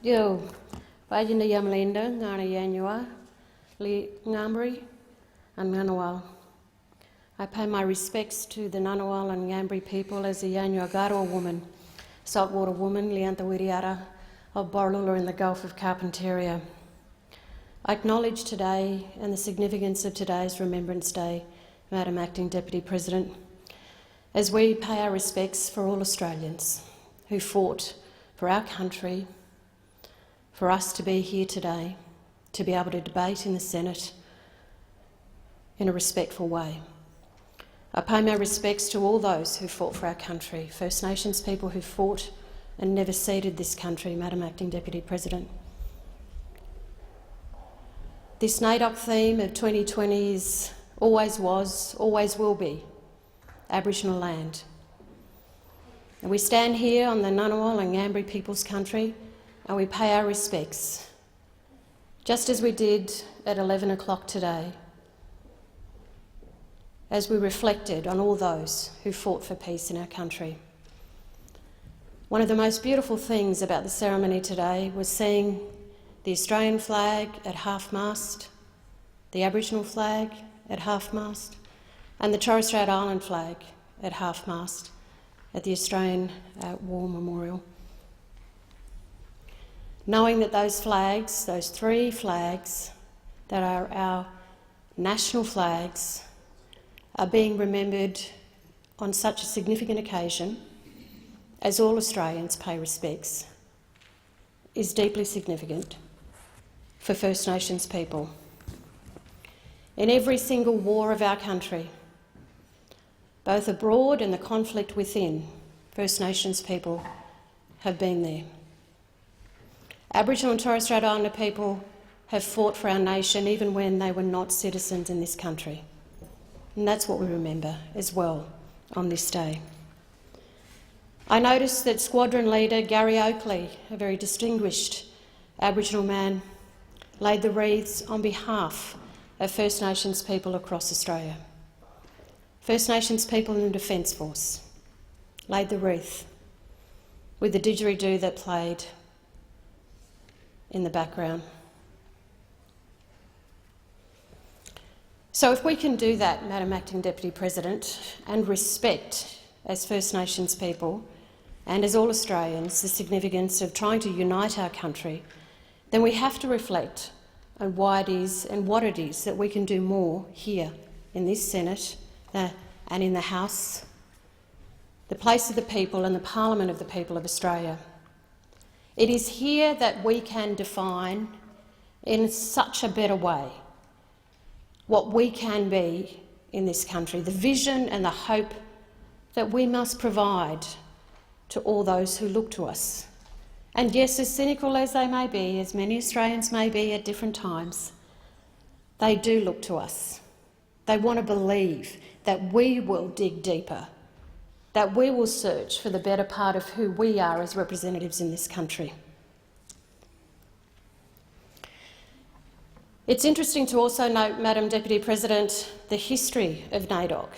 Yo, Yanyuwa, Ngambri, and Ngunawal. I pay my respects to the Ngunawal and Ngambri people as a Yanyuwa and Garrwa woman, saltwater woman, li-Anthawirriyarra of Borroloola in the Gulf of Carpentaria. I acknowledge today and the significance of today's Remembrance Day, Madam Acting Deputy President, as we pay our respects for all Australians who fought for our country, for us to be here today, to be able to debate in the Senate in a respectful way. I pay my respects to all those who fought for our country, First Nations people who fought and never ceded this country, Madam Acting Deputy President. This NAIDOC theme of 2020 is always was, always will be, Aboriginal land. And we stand here on the Ngunawal and Ngambri people's country and we pay our respects, just as we did at 11 o'clock today, as we reflected on all those who fought for peace in our country. One of the most beautiful things about the ceremony today was seeing the Australian flag at half-mast, the Aboriginal flag at half-mast, and the Torres Strait Islander flag at half-mast at the Australian War Memorial. Knowing that those flags, those three flags that are our national flags, are being remembered on such a significant occasion as all Australians pay respects, is deeply significant for First Nations people. In every single war of our country, both abroad and the conflict within, First Nations people have been there. Aboriginal and Torres Strait Islander people have fought for our nation even when they were not citizens in this country. And that's what we remember as well on this day. I noticed that Squadron Leader Gary Oakley, a very distinguished Aboriginal man, laid the wreaths on behalf of First Nations people across Australia. First Nations people in the Defence Force laid the wreath with the didgeridoo that played in the background. So if we can do that, Madam Acting Deputy President, and respect as First Nations people and as all Australians the significance of trying to unite our country, then we have to reflect on why it is and what it is that we can do more here in this Senate and in the House, the place of the people and the Parliament of the people of Australia. It is here that we can define in such a better way what we can be in this country, the vision and the hope that we must provide to all those who look to us. And yes, as cynical as they may be, as many Australians may be at different times, they do look to us. They want to believe that we will dig deeper, that we will search for the better part of who we are as representatives in this country. It's interesting to also note, Madam Deputy President, the history of NAIDOC.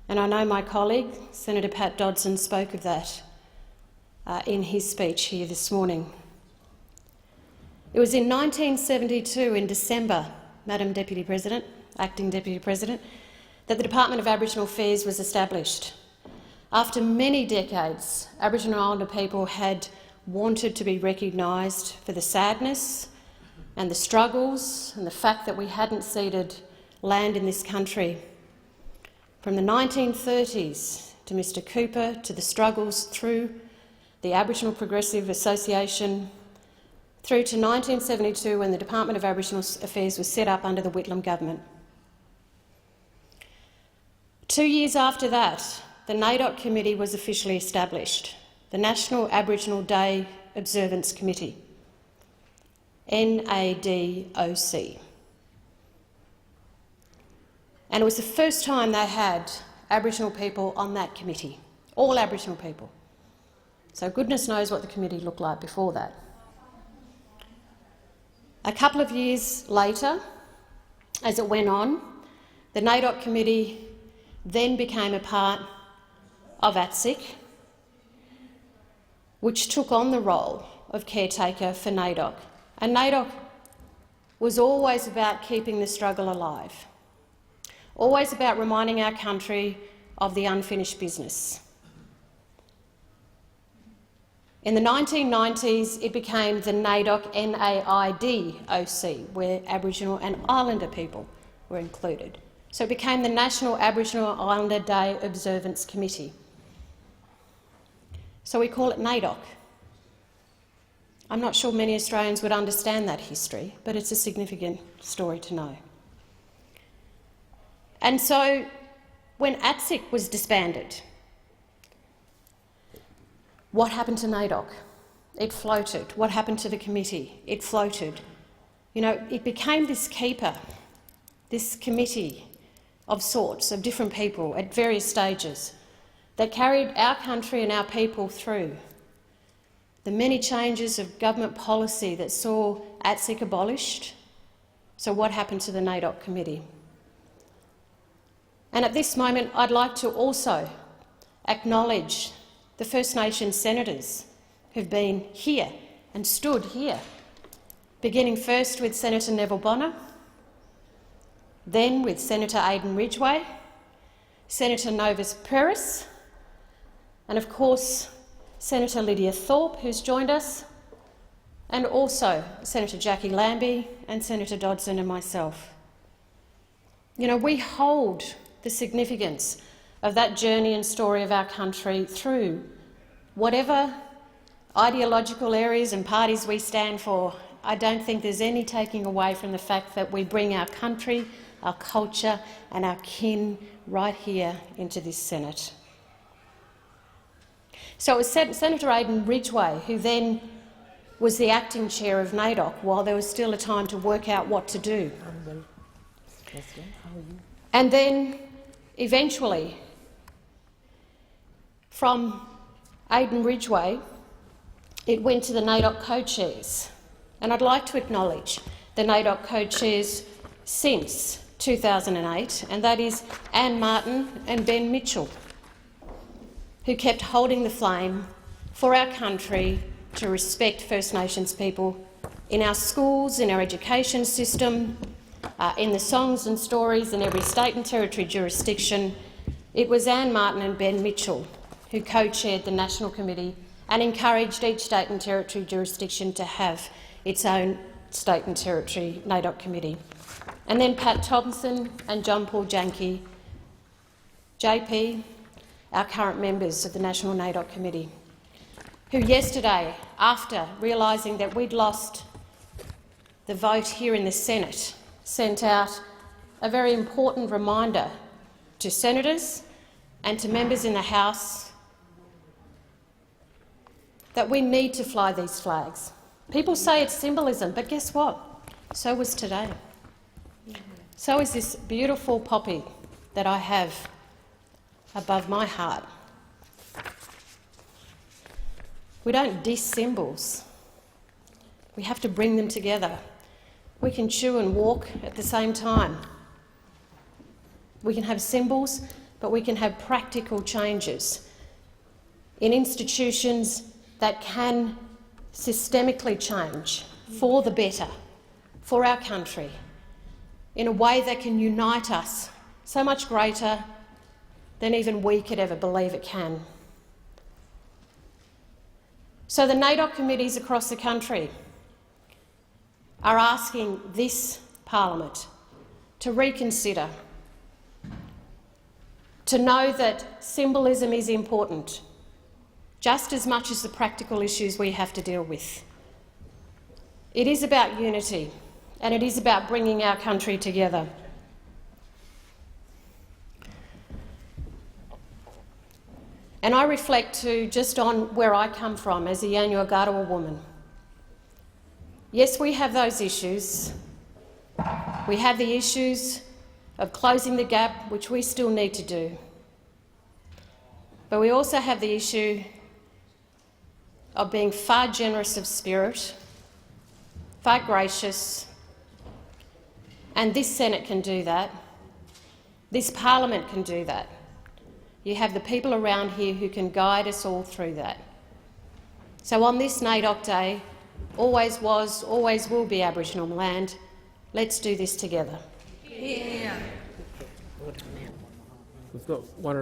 And I know my colleague, Senator Pat Dodson, spoke of that in his speech here this morning. It was in 1972, in December, Madam Deputy President, Acting Deputy President, that the Department of Aboriginal Affairs was established. After many decades, Aboriginal Islander people had wanted to be recognised for the sadness and the struggles and the fact that we hadn't ceded land in this country. From the 1930s to Mr Cooper, to the struggles through the Aboriginal Progressive Association, through to 1972 when the Department of Aboriginal Affairs was set up under the Whitlam government. 2 years after that, the NAIDOC Committee was officially established, the National Aboriginal Day Observance Committee, NAIDOC. And it was the first time they had Aboriginal people on that committee, all Aboriginal people. So goodness knows what the committee looked like before that. A couple of years later, as it went on, the NAIDOC Committee then became a part of ATSIC, which took on the role of caretaker for NAIDOC, and NAIDOC was always about keeping the struggle alive, always about reminding our country of the unfinished business. In the 1990s, it became the NAIDOC, NAIDOC, where Aboriginal and Islander people were included. So it became the National Aboriginal Islander Day Observance Committee. So we call it NAIDOC. I'm not sure many Australians would understand that history, but it's a significant story to know. And so when ATSIC was disbanded, what happened to NAIDOC? It floated. What happened to the committee? It floated. You know, it became this keeper, this committee of sorts, of different people at various stages that carried our country and our people through the many changes of government policy that saw ATSIC abolished. So what happened to the NAIDOC committee? And at this moment, I'd like to also acknowledge the First Nations senators who've been here and stood here, beginning first with Senator Neville Bonner, then with Senator Aidan Ridgway, Senator Novus Peris, and of course Senator Lydia Thorpe, who's joined us, and also Senator Jackie Lambie and Senator Dodson and myself. You know, we hold the significance of that journey and story of our country through whatever ideological areas and parties we stand for. I don't think there's any taking away from the fact that we bring our country, our culture and our kin right here into this Senate. So it was Senator Aidan Ridgway who then was the acting chair of NAIDOC while there was still a time to work out what to do. And then eventually, from Aidan Ridgway, it went to the NAIDOC co-chairs. And I'd like to acknowledge the NAIDOC co-chairs since 2008, and that is Anne Martin and Ben Mitchell, who kept holding the flame for our country to respect First Nations people in our schools, in our education system, in the songs and stories in every state and territory jurisdiction. It was Anne Martin and Ben Mitchell who co-chaired the National Committee and encouraged each state and territory jurisdiction to have its own state and territory NAIDOC committee. And then Pat Thompson and John Paul Janke, JP, our current members of the National NAIDOC Committee, who yesterday, after realising that we'd lost the vote here in the Senate, sent out a very important reminder to senators and to members in the House that we need to fly these flags. People say it's symbolism, but guess what? So was today. So is this beautiful poppy that I have above my heart. We don't diss symbols. We have to bring them together. We can chew and walk at the same time. We can have symbols, but we can have practical changes in institutions that can systemically change for the better, for our country, in a way that can unite us so much greater than even we could ever believe it can. So the NAIDOC committees across the country are asking this Parliament to reconsider, to know that symbolism is important, just as much as the practical issues we have to deal with. It is about unity, and it is about bringing our country together. And I reflect too just on where I come from as a Yanyuwa and Garrwa woman. Yes, we have those issues. We have the issues of closing the gap, which we still need to do. But we also have the issue of being far generous of spirit, far gracious, and this Senate can do that. This Parliament can do that. You have the people around here who can guide us all through that. So on this NAIDOC Day, always was, always will be Aboriginal land. Let's do this together. Yeah. We've got one